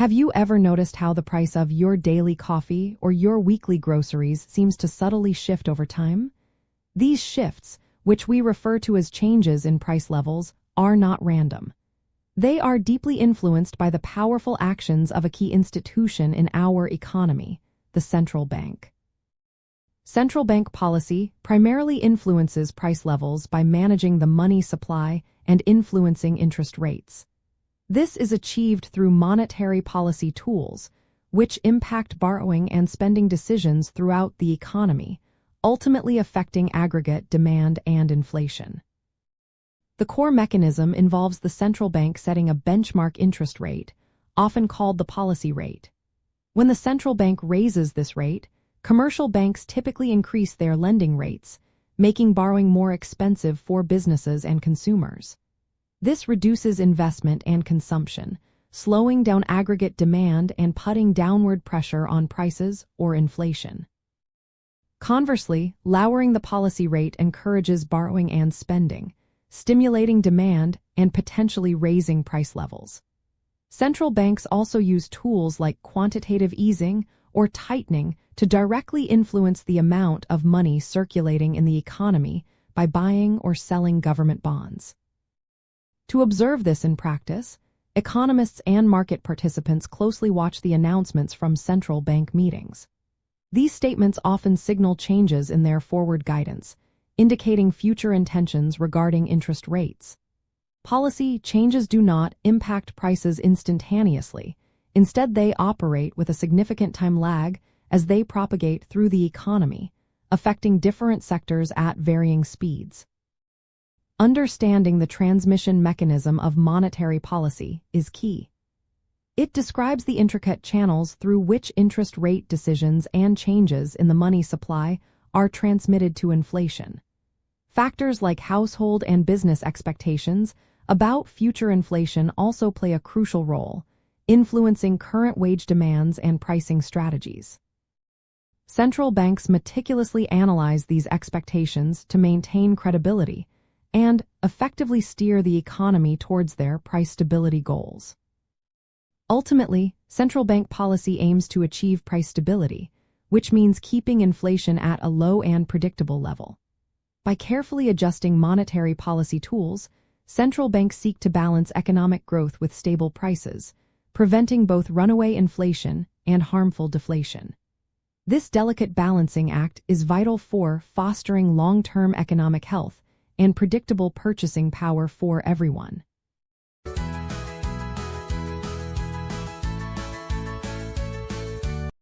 Have you ever noticed how the price of your daily coffee or your weekly groceries seems to subtly shift over time? These shifts, which we refer to as changes in price levels, are not random. They are deeply influenced by the powerful actions of a key institution in our economy, the central bank. Central bank policy primarily influences price levels by managing the money supply and influencing interest rates. This is achieved through monetary policy tools, which impact borrowing and spending decisions throughout the economy, ultimately affecting aggregate demand and inflation. The core mechanism involves the central bank setting a benchmark interest rate, often called the policy rate. When the central bank raises this rate, commercial banks typically increase their lending rates, making borrowing more expensive for businesses and consumers. This reduces investment and consumption, slowing down aggregate demand and putting downward pressure on prices or inflation. Conversely, lowering the policy rate encourages borrowing and spending, stimulating demand and potentially raising price levels. Central banks also use tools like quantitative easing or tightening to directly influence the amount of money circulating in the economy by buying or selling government bonds. To observe this in practice, economists and market participants closely watch the announcements from central bank meetings. These statements often signal changes in their forward guidance, indicating future intentions regarding interest rates. Policy changes do not impact prices instantaneously. Instead, they operate with a significant time lag as they propagate through the economy, affecting different sectors at varying speeds. Understanding the transmission mechanism of monetary policy is key. It describes the intricate channels through which interest rate decisions and changes in the money supply are transmitted to inflation. Factors like household and business expectations about future inflation also play a crucial role, influencing current wage demands and pricing strategies. Central banks meticulously analyze these expectations to maintain credibility and effectively steer the economy towards their price stability goals. Ultimately, central bank policy aims to achieve price stability, which means keeping inflation at a low and predictable level. By carefully adjusting monetary policy tools, central banks seek to balance economic growth with stable prices, preventing both runaway inflation and harmful deflation. This delicate balancing act is vital for fostering long-term economic health and predictable purchasing power for everyone.